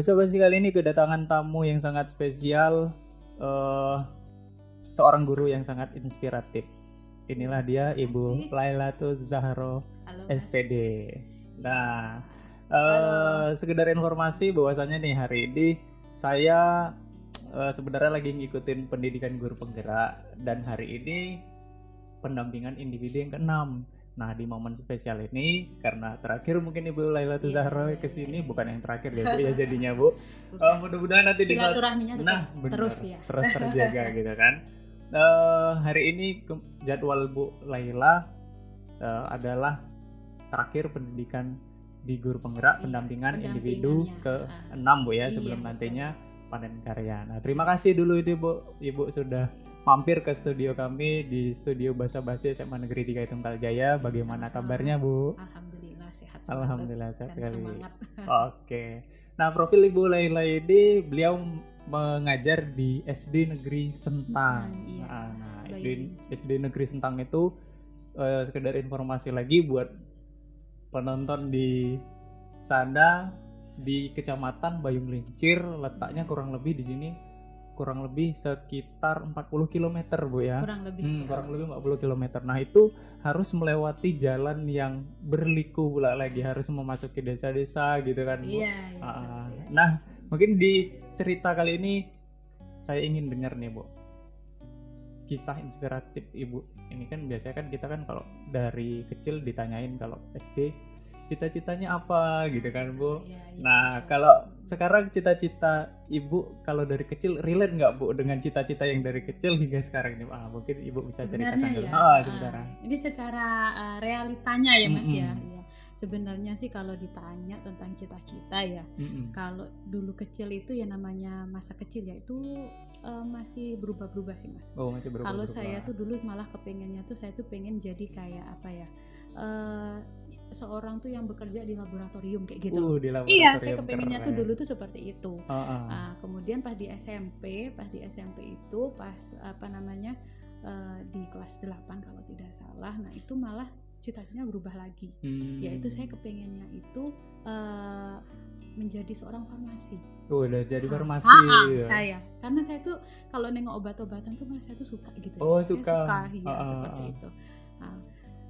basa-basi kali ini kedatangan tamu yang sangat spesial, seorang guru yang sangat inspiratif. Inilah dia Ibu Lailatul Zahro Halo, SPD. Nah, Halo. sekedar informasi bahwasanya nih hari ini saya sebenarnya lagi ngikutin pendidikan guru penggerak dan hari ini pendampingan individu yang ke-6. Nah, di momen spesial ini karena terakhir mungkin Ibu Lailatul Zahro kesini, bukan yang terakhir ya Bu ya jadinya Bu. Mudah-mudahan nanti di saat terus ya. terus terjaga gitu kan. Hari ini jadwal Bu Laila adalah terakhir pendidikan di guru penggerak pendampingan individu ke-6 Bu ya, sebelum nantinya panen karya. Nah, terima kasih dulu itu Ibu sudah mampir ke studio kami di studio Basa Basi SMA Negeri 3 Tunggal Jaya. Bagaimana kabarnya Bu? Alhamdulillah sehat. Alhamdulillah sehat sekali. Semangat. Oke. Nah, profil Ibu Laila ini beliau mengajar di SD Negeri Sentang. Iya. Nah, SD Negeri Sentang itu sekedar informasi lagi buat penonton di sana, di Kecamatan Bayung Lincir, letaknya kurang lebih di sini kurang lebih sekitar 40 km Bu ya. Kurang lebih 40 km. Nah, itu harus melewati jalan yang berliku pula lagi, harus memasuki desa-desa gitu kan Bu. Iya. Nah, mungkin di cerita kali ini saya ingin dengar nih Bu, kisah inspiratif Ibu. Ini kan biasanya kan kita kan kalau dari kecil ditanyain kalau SD cita-citanya apa gitu kan Bu. Nah, kalau sekarang cita-cita Ibu kalau dari kecil relate nggak Bu dengan cita-cita yang dari kecil hingga sekarang ini? Mungkin Ibu bisa ceritakan dulu. Sebenarnya. Ini secara realitanya ya Mas ya. Sebenarnya sih kalau ditanya tentang cita-cita ya, kalau dulu kecil itu ya namanya masa kecil ya itu masih berubah-berubah sih Mas. Masih berubah. Kalau saya tuh dulu malah kepengennya tuh saya tuh pengen jadi kayak apa ya? Seorang tuh yang bekerja di laboratorium kayak gitu. Iya, saya kepengennya tuh dulu tuh seperti itu. Kemudian pas di SMP itu pas di kelas 8 kalau tidak salah. Nah, itu malah cita-citanya berubah lagi. Yaitu saya kepengennya itu menjadi seorang farmasi. Udah jadi farmasi. Saya. Karena saya tuh kalau nengok obat-obatan tuh malah saya tuh suka gitu. Suka. Seperti itu.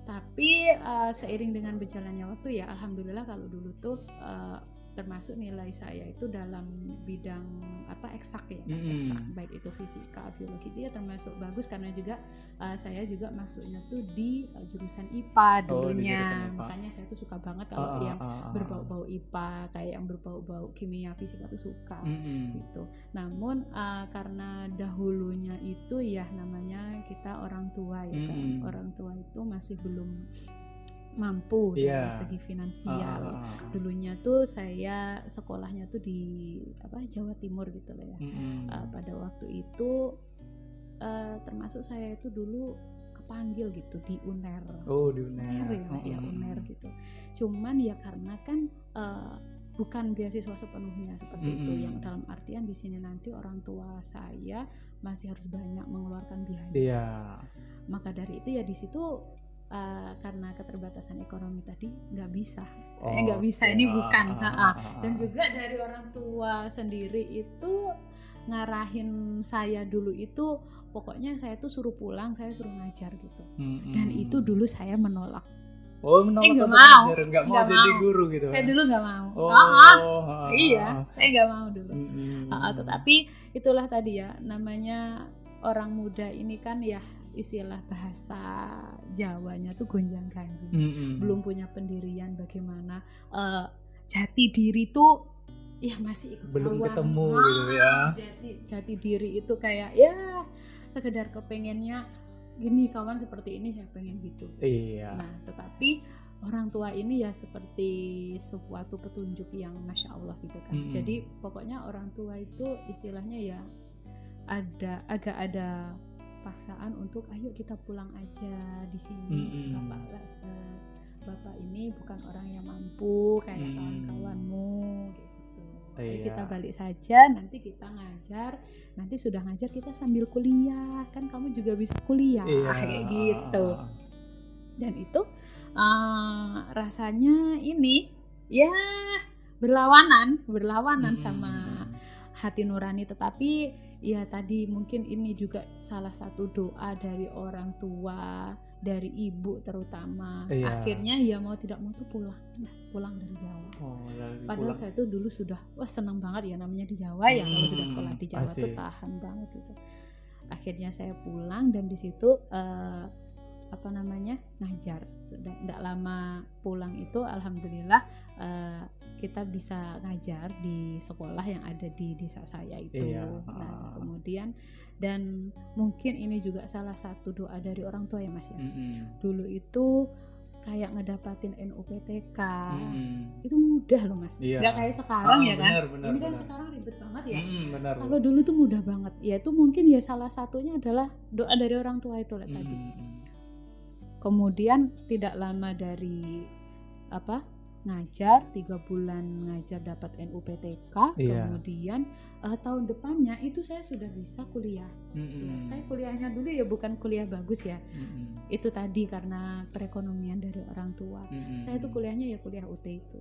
Tapi seiring dengan berjalannya waktu ya alhamdulillah kalau dulu tuh termasuk nilai saya itu dalam bidang eksak ya, eksak baik itu fisika, biologi itu ya termasuk bagus karena juga saya juga masuknya tuh di jurusan IPA dulunya. Makanya saya tuh suka banget kalau yang berbau-bau IPA, kayak yang berbau-bau kimia, fisika tuh suka gitu. Namun karena dahulunya itu ya namanya kita orang tua ya kan, orang tua itu masih belum mampu dari segi finansial. Dulunya tuh saya sekolahnya tuh di Jawa Timur gitu loh ya. Pada waktu itu termasuk saya itu dulu kepanggil gitu di UNER. Di UNER ya masih UNER gitu. Cuman ya karena kan bukan beasiswa sepenuhnya seperti itu, yang dalam artian di sini nanti orang tua saya masih harus banyak mengeluarkan biaya. Maka dari itu ya di situ karena keterbatasan ekonomi tadi nggak bisa, ini bukan. Dan juga dari orang tua sendiri itu ngarahin saya dulu itu pokoknya saya tuh suruh pulang, saya suruh ngajar gitu. Dan itu dulu saya menolak. Nggak mau jadi guru gitu. Saya dulu nggak mau. Iya, saya nggak mau dulu. Tetapi itulah tadi ya namanya orang muda ini kan ya istilah bahasa Jawanya tuh gonjang-ganjing. Belum punya pendirian bagaimana jati diri tuh ya masih ikut belum ketemu gitu ya. Jati diri itu kayak ya sekedar kepengennya gini, kawan seperti ini saya pengen gitu. Nah, tetapi orang tua ini ya seperti suatu petunjuk yang masya Allah gitu kan. Jadi pokoknya orang tua itu istilahnya ya agak ada paksaan untuk ayo kita pulang aja di sini. Bapak ini bukan orang yang mampu kayak kawan-kawanmu gitu. Ayo kita balik saja, nanti kita ngajar, nanti sudah ngajar kita sambil kuliah, kan kamu juga bisa kuliah kayak gitu. Dan itu rasanya ini ya berlawanan sama hati nurani. Tetapi ya tadi mungkin ini juga salah satu doa dari orang tua, dari ibu terutama. Iya. Akhirnya ya mau tidak mau tuh pulang dari Jawa. Padahal saya tuh dulu sudah senang banget ya namanya di Jawa ya, kalau sudah sekolah di Jawa tuh tahan banget gitu. Akhirnya saya pulang dan di situ ngajar. Tidak lama pulang itu alhamdulillah kita bisa ngajar di sekolah yang ada di desa saya itu. Nah, kemudian dan mungkin ini juga salah satu doa dari orang tua ya Mas ya. Dulu itu kayak ngedapatin NUPTK itu mudah loh Mas, nggak kayak sekarang ya kan. Ini kan sekarang ribet banget ya. Kalau dulu tuh mudah banget. Ya itu mungkin ya salah satunya adalah doa dari orang tua itu tadi. Kemudian tidak lama dari ngajar, 3 bulan ngajar dapat NUPTK. Kemudian tahun depannya itu saya sudah bisa kuliah. Saya kuliahnya dulu ya bukan kuliah bagus ya. Itu tadi karena perekonomian dari orang tua. Saya tuh kuliahnya ya kuliah UT itu.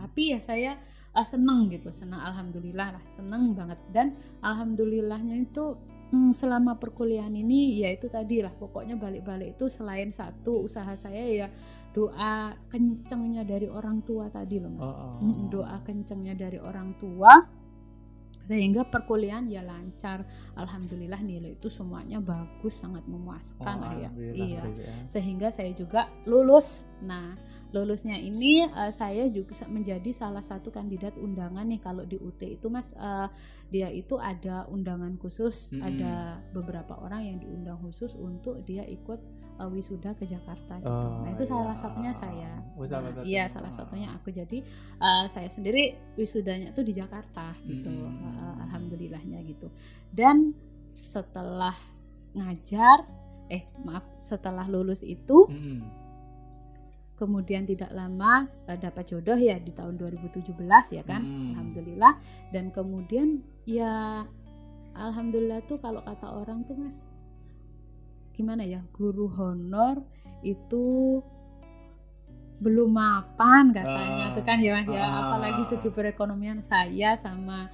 Tapi ya saya seneng alhamdulillah lah, seneng banget. Dan alhamdulillahnya itu selama perkuliahan ini ya itu tadi lah, pokoknya balik-balik itu selain satu usaha saya ya doa kencengnya dari orang tua tadi loh Mas. Doa kencengnya dari orang tua sehingga perkuliahan ya lancar, alhamdulillah nilai itu semuanya bagus, sangat memuaskan iya. Sehingga saya juga lulus. Nah lulusnya ini saya juga menjadi salah satu kandidat undangan nih. Kalau di UT itu Mas dia itu ada undangan khusus, ada beberapa orang yang diundang khusus untuk dia ikut wisuda ke Jakarta gitu. Nah itu salah satunya saya. Iya salah satunya aku. Jadi saya sendiri wisudanya tuh di Jakarta gitu. Alhamdulillahnya gitu. Dan setelah ngajar, setelah lulus itu, kemudian tidak lama dapat jodoh ya di tahun 2017 ya kan. Alhamdulillah. Dan kemudian ya alhamdulillah tuh kalau kata orang tuh Mas, gimana ya, guru honor itu belum mapan katanya tuh kan ya Mas ya. Apalagi segi perekonomian saya sama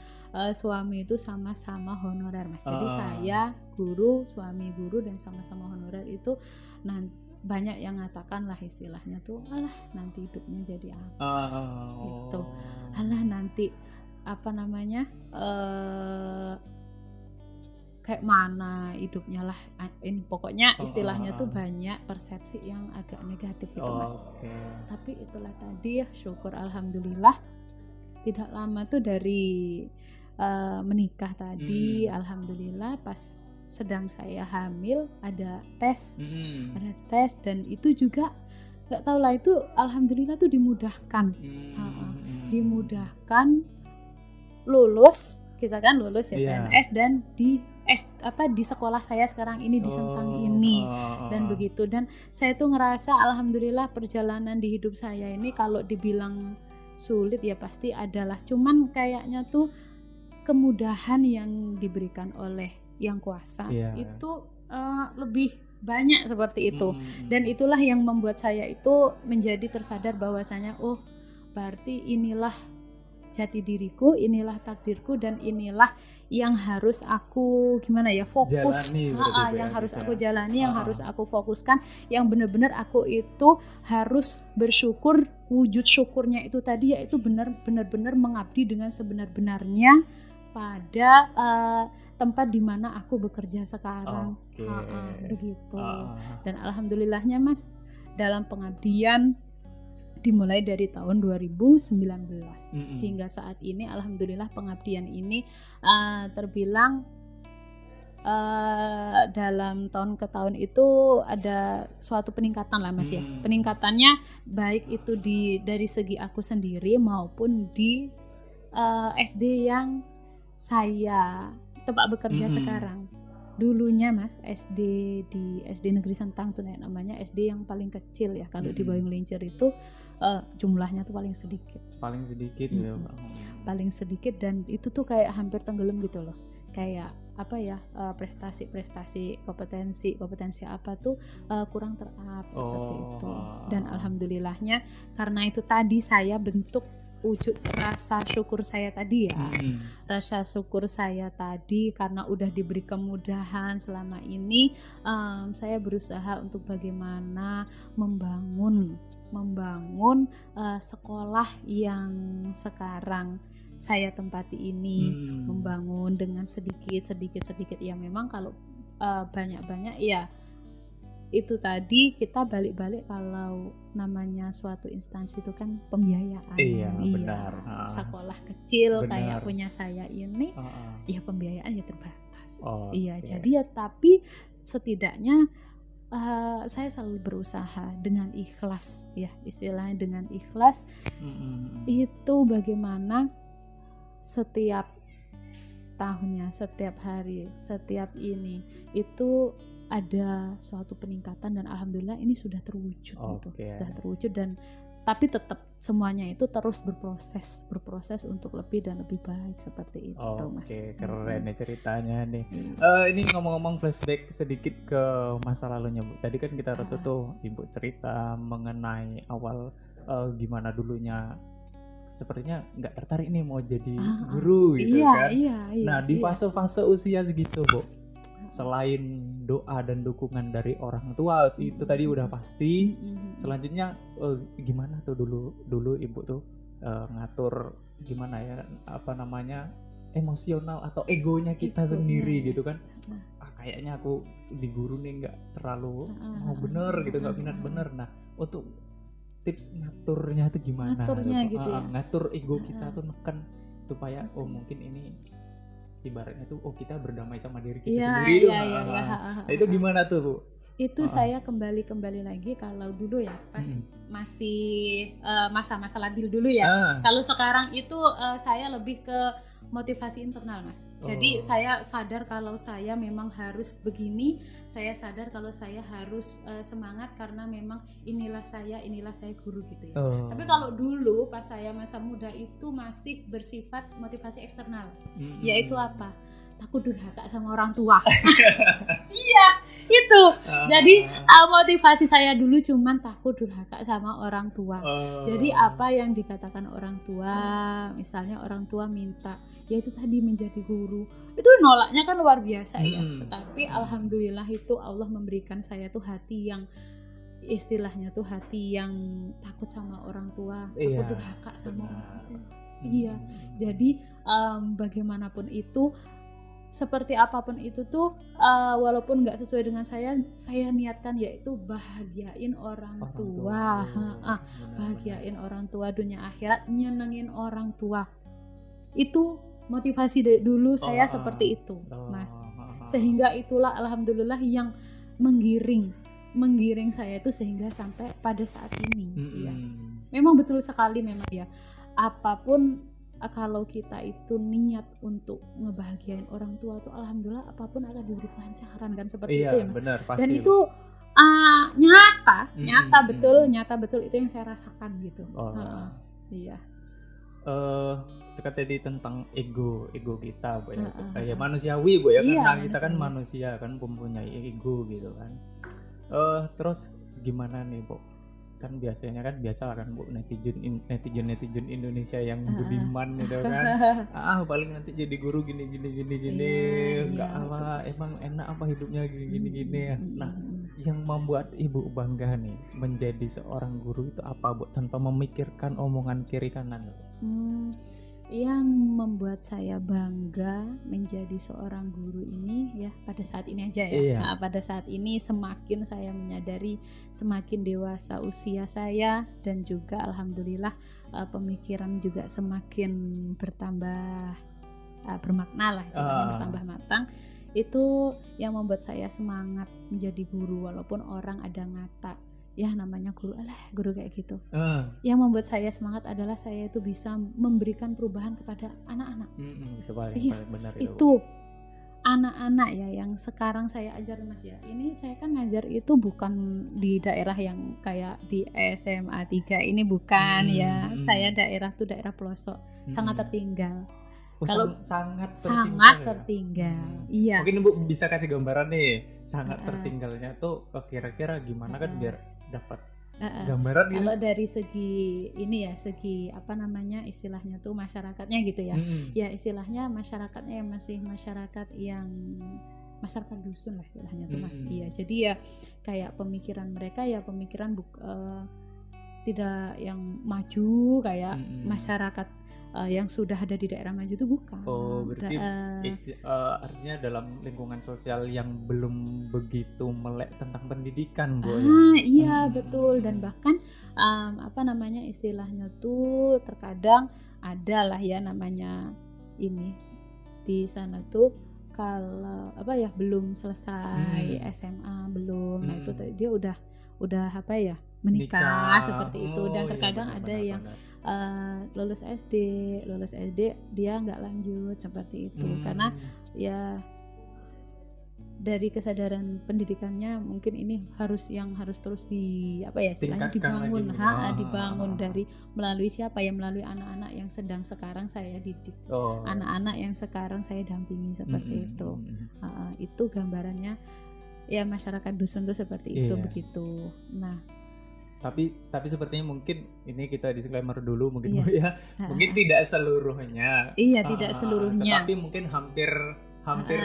suami itu sama-sama honorer Mas. Jadi saya guru, suami guru dan sama-sama honorer itu banyak yang ngatakan lah istilahnya tuh, alah nanti hidupnya jadi apa gitu, alah nanti kayak mana hidupnya lah, pokoknya istilahnya tuh banyak persepsi yang agak negatif gitu Mas. Tapi itulah tadi ya, syukur alhamdulillah tidak lama tuh dari menikah tadi, alhamdulillah pas sedang saya hamil ada tes dan itu juga nggak tahu lah, itu alhamdulillah tuh dimudahkan, lulus kita kan lulus ya PNS dan di sekolah saya sekarang ini di Sentang ini dan begitu. Dan saya tuh ngerasa alhamdulillah perjalanan di hidup saya ini kalau dibilang sulit ya pasti adalah, cuman kayaknya tuh kemudahan yang diberikan oleh yang kuasa itu lebih banyak seperti itu. Dan itulah yang membuat saya itu menjadi tersadar bahwasanya berarti inilah jati diriku, inilah takdirku, dan inilah yang harus aku fokus, yang harus aku jalani, yang harus aku fokuskan, yang benar-benar aku itu harus bersyukur. Wujud syukurnya itu tadi yaitu benar-benar mengabdi dengan sebenar-benarnya pada tempat di mana aku bekerja sekarang. Begitu. Dan alhamdulillahnya Mas, dalam pengabdian dimulai dari tahun 2019 hingga saat ini alhamdulillah pengabdian ini terbilang dalam tahun ke tahun itu ada suatu peningkatan lah Mas ya. Peningkatannya baik itu dari segi aku sendiri maupun di SD yang saya tempat bekerja sekarang. Dulunya Mas, SD di SD Negeri Sentang tuh namanya SD yang paling kecil ya. Kalau di Bayung Lincir itu jumlahnya tuh paling sedikit ya Pak. Paling sedikit, dan itu tuh kayak hampir tenggelam gitu loh. Kayak prestasi kompetensi apa tuh kurang terap seperti itu. Dan alhamdulillahnya karena itu tadi saya bentuk wujud rasa syukur saya tadi ya. Rasa syukur saya tadi karena udah diberi kemudahan selama ini, saya berusaha untuk bagaimana membangun sekolah yang sekarang saya tempati ini, membangun dengan sedikit ya. Memang kalau banyak-banyak ya itu tadi kita balik-balik kalau namanya suatu instansi itu kan pembiayaan. Iya, benar. Sekolah kecil Benar. kayak punya saya ini ya pembiayaan ya terbatas. Iya, Oke. jadi ya tapi setidaknya saya selalu berusaha dengan ikhlas ya, istilahnya dengan ikhlas. Itu bagaimana setiap tahunnya, setiap hari, setiap ini itu ada suatu peningkatan dan alhamdulillah ini sudah terwujud gitu. Sudah terwujud dan tapi tetap semuanya itu terus berproses untuk lebih dan lebih baik seperti itu, Mas. Oke, keren nih ceritanya nih. Ini ngomong-ngomong flashback sedikit ke masa lalunya, Bu. Tadi kan kita tuh Ibu cerita mengenai awal gimana dulunya sepertinya nggak tertarik nih mau jadi guru gitu kan. Nah, di fase-fase usia segitu, Bu, selain doa dan dukungan dari orang tua itu tadi udah pasti, selanjutnya gimana tuh dulu Ibu tuh ngatur gimana ya, apa namanya, emosional atau egonya kita sendiri gitu kan. Kayaknya aku di guru nih nggak terlalu mau bener gitu, nggak minat bener. Nah, untuk tips ngaturnya tuh gimana? Gitu ya. Ngatur ego kita tuh neken supaya mungkin ini ibaratnya tuh kita berdamai sama diri kita sendiri tuh. Nah, itu gimana tuh, Bu? Itu saya kembali lagi kalau dulu ya pas masih masa-masa labil dulu ya. Kalau sekarang itu saya lebih ke motivasi internal, Mas. Jadi saya sadar kalau saya memang harus begini, saya sadar kalau saya harus semangat karena memang inilah saya guru gitu ya. Tapi kalau dulu pas saya masa muda itu masih bersifat motivasi eksternal. Yaitu apa? Takut durhaka sama orang tua. Iya, itu. Jadi motivasi saya dulu cuman takut durhaka sama orang tua. Jadi apa yang dikatakan orang tua, misalnya orang tua minta yaitu tadi menjadi guru, itu nolaknya kan luar biasa ya. Tetapi alhamdulillah itu Allah memberikan saya tuh hati yang istilahnya tuh hati yang takut sama orang tua, takut durhaka sama orang tua. Iya. Jadi bagaimanapun itu, seperti apapun itu tuh walaupun nggak sesuai dengan saya niatkan yaitu bahagiain orang tua. Bahagiain orang tua dunia akhirat, nyenengin orang tua. Itu motivasi dulu saya seperti itu, Mas. Sehingga itulah alhamdulillah yang menggiring saya itu sehingga sampai pada saat ini. Ya. Memang betul sekali memang ya. Apapun kalau kita itu niat untuk ngebahagiain orang tua tuh alhamdulillah apapun akan diberi kelancaran kan seperti itu ya, Mas. Benar, pasti. Dan itu nyata betul itu yang saya rasakan gitu. Iya. Tadi tentang ego kita, Bu, ya manusiawi, Bu, ya karena kita kan manusia kan mempunyai ego gitu kan. Terus gimana nih, Bu? Kan biasa kan, Bu, netizen Indonesia yang budiman gitu kan. Paling nanti jadi guru gini enggak apa, emang enak apa hidupnya gini ya. Nah, yang membuat Ibu bangga nih menjadi seorang guru itu apa, Bu, tanpa memikirkan omongan kiri kanan? Yang membuat saya bangga menjadi seorang guru ini ya pada saat ini aja ya. Nah, pada saat ini semakin saya menyadari, semakin dewasa usia saya dan juga alhamdulillah pemikiran juga semakin bertambah bermakna lah, bertambah matang. Itu yang membuat saya semangat menjadi guru walaupun orang ada ngata ya namanya guru kayak gitu. Yang membuat saya semangat adalah saya itu bisa memberikan perubahan kepada anak-anak. Itu paling benar itu anak-anak ya yang sekarang saya ajar, Mas ya. Ini saya kan ngajar itu bukan di daerah yang kayak di SMA 3 ini bukan ya. Saya daerah pelosok, sangat tertinggal. Sangat tertinggal. Iya. Mungkin Ibu bisa kasih gambaran nih sangat tertinggalnya tuh kira-kira gimana kan biar dapat gambaran gitu. Kalau dari segi ini ya, segi apa namanya istilahnya tuh masyarakatnya gitu ya. Ya istilahnya masyarakatnya yang masih masyarakat dusun lah istilahnya tuh Mas. Iya, jadi ya kayak pemikiran mereka ya pemikiran tidak yang maju kayak masyarakat yang sudah ada di daerah maju itu bukan. Oh, berarti artinya dalam lingkungan sosial yang belum begitu melek tentang pendidikan, Bu. Iya, betul. Dan bahkan apa namanya istilahnya tuh terkadang ada lah ya namanya ini di sana tuh kalau apa ya belum selesai SMA belum, nah itu dia udah apa ya menikah seperti itu. Dan terkadang ada yang lulus SD dia nggak lanjut seperti itu karena ya dari kesadaran pendidikannya mungkin ini harus terus istilahnya dibangun dibangun dari melalui siapa ya, melalui anak-anak yang sedang sekarang saya didik, anak-anak yang sekarang saya dampingi seperti itu. Itu gambarannya ya masyarakat dusun tuh seperti itu begitu. Nah tapi sepertinya mungkin ini kita disclaimer dulu mungkin Bu ya, mungkin tidak seluruhnya. Iya, tidak seluruhnya. Tetapi mungkin hampir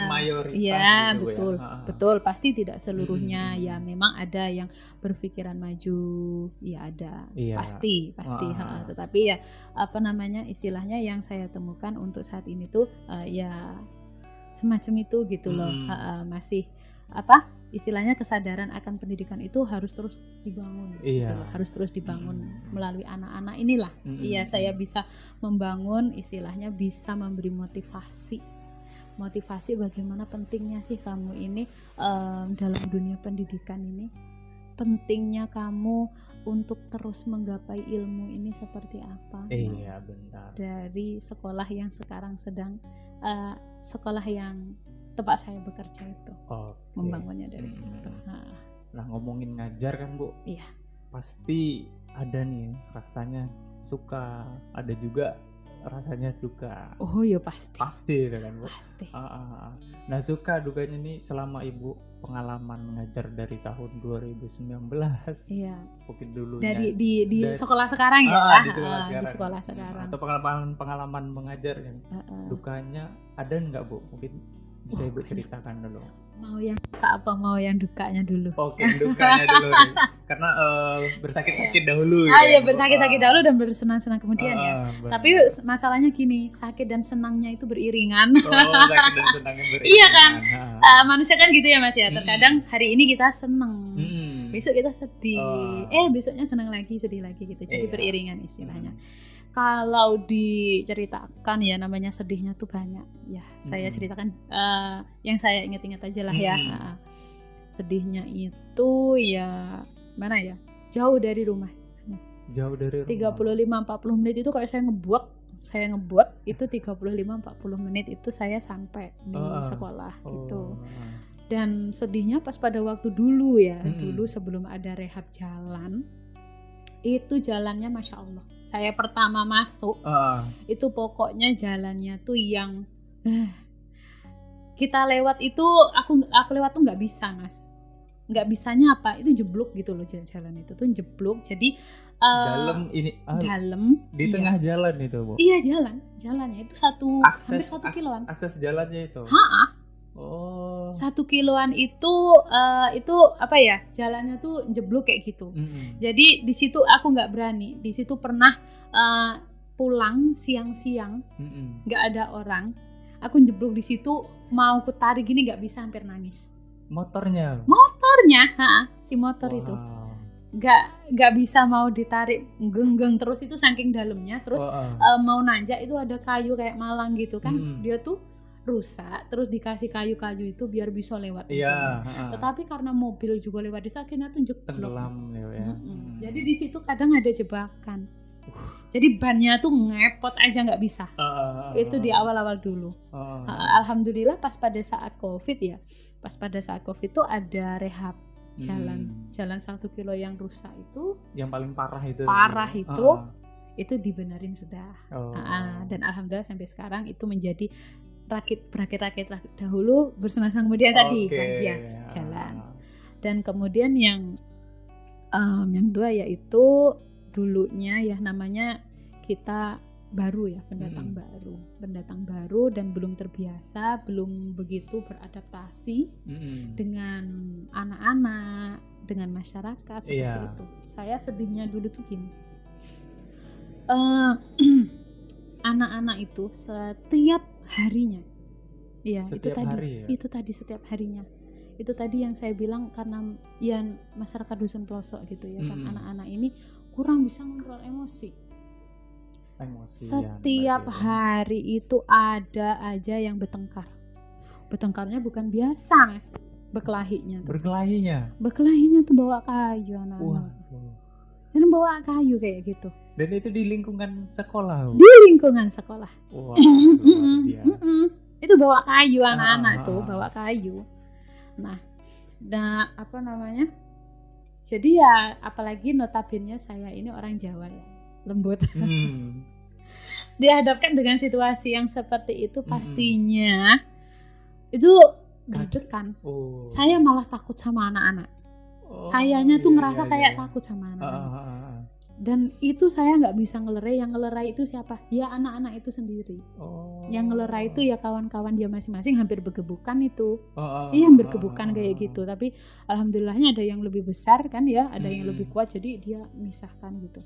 mayoritas ya, gitu betul pasti tidak seluruhnya. Ya memang ada yang berpikiran maju, ya ada, pasti tetapi ya apa namanya istilahnya yang saya temukan untuk saat ini tuh ya semacam itu gitu loh. Masih apa istilahnya kesadaran akan pendidikan itu harus terus dibangun gitu loh. Harus terus dibangun melalui anak-anak inilah. Iya, saya bisa membangun istilahnya, bisa memberi motivasi bagaimana pentingnya sih kamu ini dalam dunia pendidikan ini, pentingnya kamu untuk terus menggapai ilmu ini seperti apa. Iya, benar. Dari sekolah yang sekarang sedang sekolah yang tempat saya bekerja itu, membangunnya dari situ. Nah, ngomongin ngajar kan Bu, iya, pasti ada nih rasanya suka, ada juga rasanya duka. Oh ya pasti kan Bu. Pasti. Nah, suka dukanya nih selama Ibu pengalaman mengajar dari tahun 2019. Iya. Mungkin dulu di sekolah sekarang ya. Di sekolah sekarang. Sekarang. Atau pengalaman mengajar yang dukanya ada nggak Bu? Mungkin bisa Ibu ceritakan dulu. Mau yang duka apa mau yang dukanya dulu? Oke, dukanya dulu. Karena bersakit-sakit dahulu. Iya, bersakit-sakit dahulu dan bersenang-senang kemudian ya. Tapi masalahnya gini, sakit dan senangnya itu beriringan. Sakit dan senangnya beriringan. Iya kan? Manusia kan gitu ya Mas ya. Terkadang hari ini kita senang, besok kita sedih, besoknya senang lagi, sedih lagi gitu. Jadi beriringan istilahnya. Kalau diceritakan ya namanya sedihnya tuh banyak ya. Saya ceritakan yang saya ingat-ingat aja lah ya. Sedihnya itu ya mana ya, jauh dari rumah. 35-40 menit itu kalau saya ngebuat itu 35-40 menit itu saya sampai di sekolah gitu. Dan sedihnya pas pada waktu dulu ya, dulu sebelum ada rehab jalan, itu jalannya Masya Allah. Saya pertama masuk, itu pokoknya jalannya tuh yang kita lewat itu, aku lewat tuh nggak bisa Mas. Nggak bisanya apa? Itu jeblok gitu loh, jalan itu tuh jeblok. Jadi dalam ini dalam di tengah jalan itu Bu. Iya, jalannya itu hampir 1 kiloan. Akses jalannya itu. 1 kiloan itu apa ya, jalannya tuh jeblok kayak gitu. Jadi di situ aku nggak berani. Di situ pernah pulang siang-siang, nggak ada orang. Aku jeblok di situ, mau ku tarik gini nggak bisa, hampir nangis. Motornya, si motor itu nggak bisa mau ditarik, genggeng terus itu saking dalamnya. Terus mau nanjak itu ada kayu kayak malang gitu kan, dia tuh rusak, terus dikasih kayu-kayu itu biar bisa lewat. Tetapi karena mobil juga lewat di situ, akhirnya tuh jeblok. Tenggelam ya. Jadi di situ kadang ada jebakan. Jadi bannya tuh ngepot aja nggak bisa. Itu di awal-awal dulu. Alhamdulillah pas pada saat COVID tuh ada rehab jalan 1 kilo yang rusak itu. Yang paling parah itu. Itu dibenerin sudah. Dan alhamdulillah sampai sekarang itu menjadi rakit dahulu, bersenang-senang kemudian tadi bahagia jalan. Dan kemudian yang Yang kedua yaitu dulunya ya namanya kita baru ya, pendatang baru dan belum terbiasa, belum begitu beradaptasi dengan anak-anak, dengan masyarakat seperti itu. Saya sedihnya dulu tuh gini, anak-anak itu setiap harinya, itu tadi setiap harinya. Itu tadi yang saya bilang karena ya masyarakat dusun pelosok gitu ya kan, anak-anak ini kurang bisa kontrol emosi. Setiap hari itu ada aja yang bertengkar. Bertengkarnya bukan biasa, Mas. Berkelahinya tuh bawa kayu anak-anak. Dan bawa kayu kayak gitu. Dan itu di lingkungan sekolah. Wah, itu bawa kayu anak-anak tuh, bawa kayu. Nah, apa namanya? Jadi ya apalagi notabene saya ini orang Jawa ya, lembut. Dihadapkan dengan situasi yang seperti itu pastinya itu gadekan. Saya malah takut sama anak-anak. Sayanya tuh ngerasa kayak takut sama anak-anak. Dan itu saya nggak bisa ngelerai. Yang ngelerai itu siapa? Ya anak-anak itu sendiri. Yang ngelerai itu ya kawan-kawan dia masing-masing, hampir bergebukan itu. Iya hampir bergebukan kayak gitu. Tapi alhamdulillahnya ada yang lebih besar kan ya, ada yang lebih kuat, jadi dia misahkan gitu.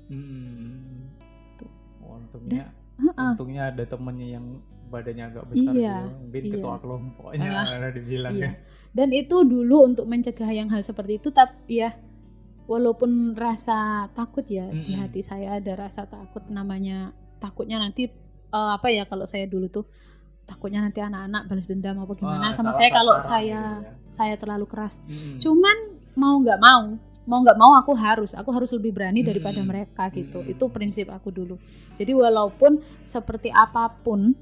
Untungnya ada temennya yang badannya agak besar gitu. Mungkin ketua kelompoknya ada dibilang ya. Dan itu dulu untuk mencegah yang hal seperti itu, tapi ya walaupun rasa takut ya, di hati saya ada rasa takut, namanya takutnya nanti apa ya, kalau saya dulu tuh takutnya nanti anak-anak balas dendam apa gimana sama saya kalau saya terlalu keras. Cuman mau nggak mau aku harus lebih berani daripada mereka gitu. Itu prinsip aku dulu. Jadi walaupun seperti apapun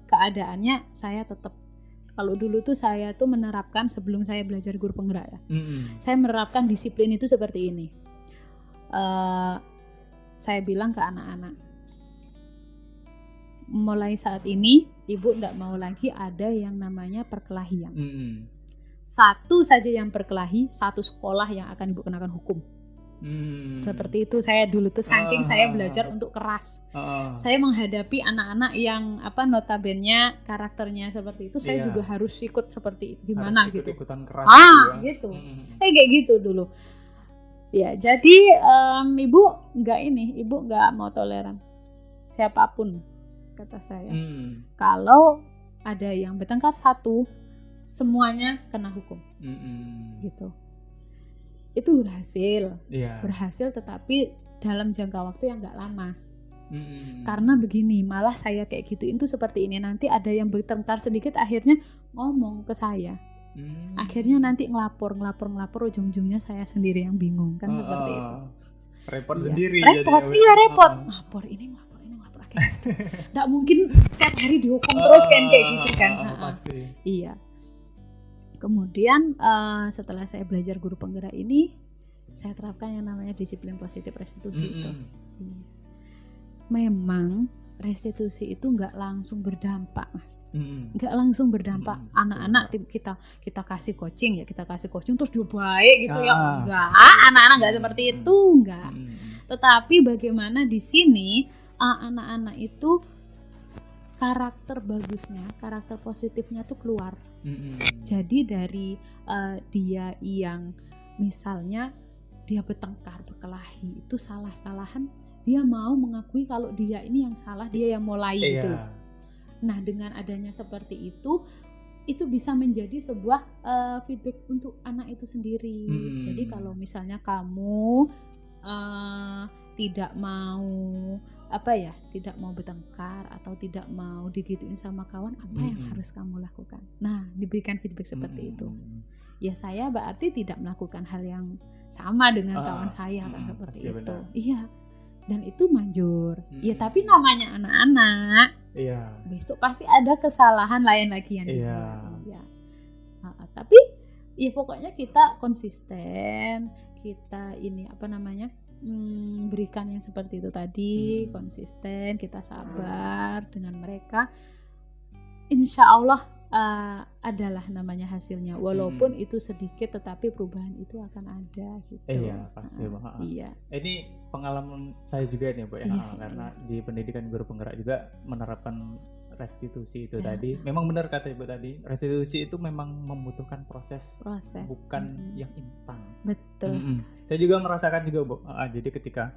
keadaannya, saya tetap, kalau dulu tuh saya tuh menerapkan sebelum saya belajar guru penggerak ya. Saya menerapkan disiplin itu seperti ini. Saya bilang ke anak-anak, mulai saat ini ibu enggak mau lagi ada yang namanya perkelahian. Satu saja yang berkelahi, satu sekolah yang akan ibu kenakan hukum. Seperti itu saya dulu tuh, saking saya belajar untuk keras. Saya menghadapi anak-anak yang notabene karakternya seperti itu, saya juga harus ikut seperti itu, gimana harus gitu. Ikutan keras gitu. Saya kayak gitu dulu. Ya, jadi ibu nggak mau toleran siapapun, kata saya. Kalau ada yang bertengkar satu, semuanya kena hukum. Gitu. Itu berhasil tetapi dalam jangka waktu yang nggak lama. Karena begini, malah saya kayak gitu itu seperti ini, nanti ada yang bertengkar sedikit akhirnya ngomong ke saya. Akhirnya nanti ngelapor ujung-ujungnya saya sendiri yang bingung kan, seperti itu. Repot sendiri. Repot. Ngelapor ini akhirnya. Nggak mungkin tiap hari dihukum terus kan kayak gitu kan. Pasti. Iya. Kemudian setelah saya belajar guru penggerak ini, saya terapkan yang namanya disiplin positif restitusi itu. Memang restitusi itu nggak langsung berdampak, Mas. Nggak langsung berdampak. Anak-anak kita kasih coaching terus dia baik gitu ya. Enggak, anak-anak nggak seperti itu, enggak. Tetapi bagaimana di sini anak-anak itu karakter bagusnya, karakter positifnya tuh keluar. Jadi dari dia yang misalnya dia bertengkar, berkelahi, itu salah-salahan, dia mau mengakui kalau dia ini yang salah, dia yang mulai gitu. Nah, dengan adanya seperti itu bisa menjadi sebuah feedback untuk anak itu sendiri. Jadi kalau misalnya kamu tidak mau bertengkar atau tidak mau digituin sama kawan, apa yang harus kamu lakukan? Nah, diberikan feedback seperti itu. Ya saya berarti tidak melakukan hal yang sama dengan kawan saya kan, seperti itu. Benar. Iya. Dan itu manjur. Ya tapi namanya anak-anak. Iya. Besok pasti ada kesalahan lain lagi yang dibuat. Iya. Tapi ya pokoknya kita konsisten, kita berikan yang seperti itu tadi, konsisten, kita sabar dengan mereka. Insya Allah adalah namanya hasilnya, walaupun itu sedikit tetapi perubahan itu akan ada gitu. Iya pasti Bu. Iya. Ini pengalaman saya juga nih Bu ya, Iya, karena di pendidikan guru penggerak juga menerapkan restitusi itu Ya. tadi. Memang benar kata Ibu tadi, restitusi itu memang membutuhkan proses, Proses. bukan yang instan. Betul. Saya juga merasakan juga Bu. Jadi ketika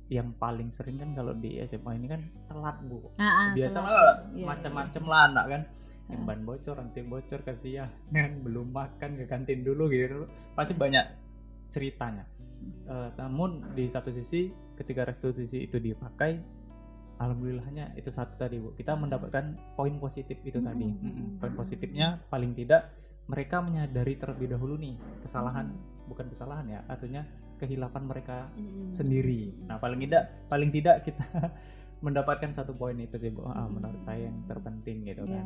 yang paling sering kan kalau di SMA ini kan telat Bu. Biasa lah macam-macam lah anak kan. Yang ban bocor, ranting bocor, kasihan belum makan ke kantin dulu gitu. Pasti banyak ceritanya. Namun di satu sisi ketika restitusi itu dipakai, alhamdulillahnya itu satu tadi Bu, kita mendapatkan poin positif itu tadi. Poin positifnya paling tidak mereka menyadari terlebih dahulu nih kesalahan, bukan kesalahan ya, artinya kehilapan mereka sendiri. Nah paling tidak kita mendapatkan satu poin itu sih Bu, menurut saya yang terpenting gitu kan.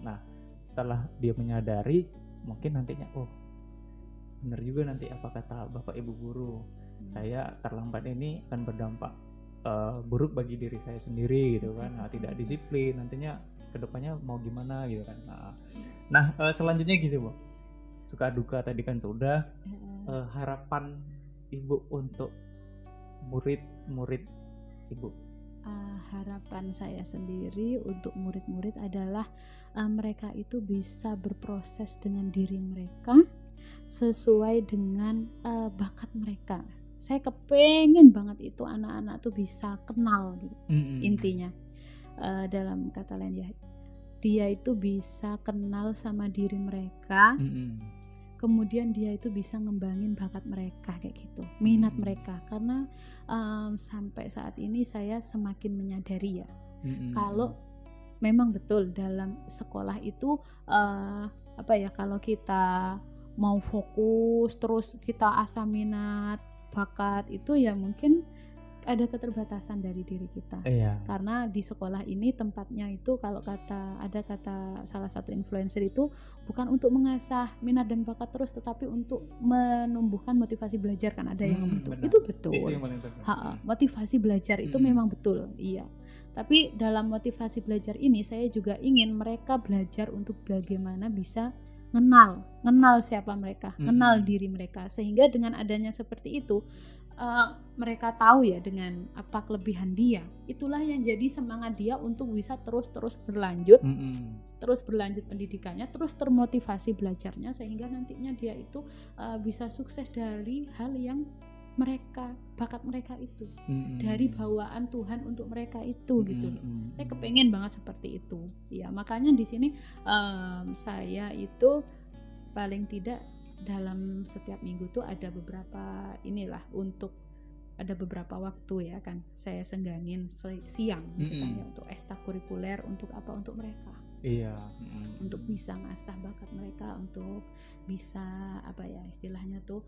Nah setelah dia menyadari, mungkin nantinya benar juga nanti apa kata Bapak Ibu guru, saya terlambat ini akan berdampak buruk bagi diri saya sendiri gitu kan. Tidak disiplin, nantinya kedepannya mau gimana gitu kan. Nah selanjutnya gitu Bu, suka duka tadi kan sudah, harapan Ibu untuk murid-murid Ibu. Harapan saya sendiri untuk murid-murid adalah mereka itu bisa berproses dengan diri mereka sesuai dengan bakat mereka. Saya kepengen banget itu anak-anak tuh bisa kenal gitu. Intinya dalam kata lain ya, dia itu bisa kenal sama diri mereka. Kemudian dia itu bisa ngembangin bakat mereka kayak gitu, minat mereka. Karena sampai saat ini saya semakin menyadari ya, kalau memang betul dalam sekolah itu kalau kita mau fokus terus kita asah minat bakat itu ya mungkin ada keterbatasan dari diri kita. Karena di sekolah ini tempatnya itu kalau ada kata salah satu influencer itu bukan untuk mengasah minat dan bakat terus, tetapi untuk menumbuhkan motivasi belajar, kan ada yang betul. Itu betul. Itu yang paling penting. Motivasi belajar itu memang betul. Iya. Tapi dalam motivasi belajar ini saya juga ingin mereka belajar untuk bagaimana bisa kenal siapa mereka, kenal diri mereka, sehingga dengan adanya seperti itu mereka tahu ya dengan apa kelebihan dia. Itulah yang jadi semangat dia untuk bisa terus berlanjut, terus berlanjut pendidikannya, terus termotivasi belajarnya, sehingga nantinya dia itu bisa sukses dari hal yang bakat mereka itu, dari bawaan Tuhan untuk mereka itu gitu. Saya kepengen banget seperti itu. Ya makanya di sini saya itu paling tidak dalam setiap minggu tuh ada beberapa ada beberapa waktu ya kan saya sengganin siang gitu kan ya, untuk ekstrakurikuler, untuk mereka. Untuk bisa ngasah bakat mereka, untuk bisa istilahnya tuh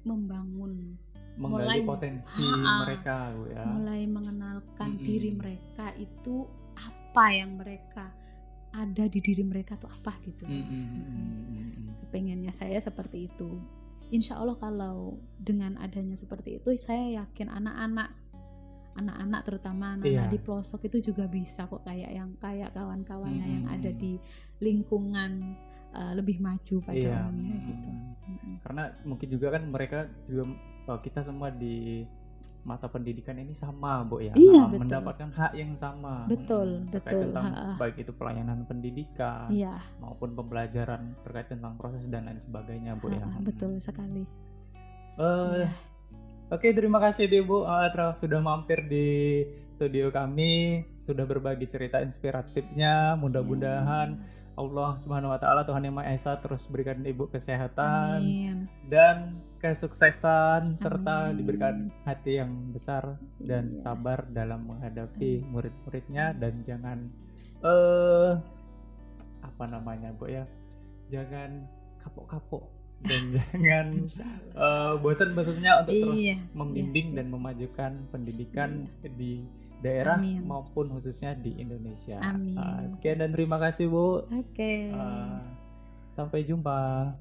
menggali potensi mereka ya. Mulai mengenalkan diri mereka itu apa yang mereka ada di diri mereka tuh apa gitu. Kepengennya saya seperti itu. Insya Allah kalau dengan adanya seperti itu, saya yakin anak-anak terutama anak-anak di pelosok itu juga bisa kok kayak kawan-kawannya yang ada di lingkungan lebih maju pada umumnya gitu. Karena mungkin juga kan mereka juga kita semua di mata pendidikan ini sama Bu ya, mendapatkan hak yang sama. Betul. Tentang baik itu pelayanan pendidikan maupun pembelajaran terkait tentang proses dan lain sebagainya Bu ya. Betul sekali. Oke, terima kasih deh Bu sudah mampir di studio kami, sudah berbagi cerita inspiratifnya. Mudah-mudahan Allah Subhanahu wa taala, Tuhan Yang Maha Esa, terus berikan Ibu kesehatan dan kesuksesan serta diberikan hati yang besar dan sabar dalam menghadapi murid-muridnya, dan jangan Bu ya, jangan kapok-kapok dan jangan bosan-bosannya untuk terus membimbing dan memajukan pendidikan di daerah maupun khususnya di Indonesia. Sekian dan terima kasih Bu. Sampai jumpa.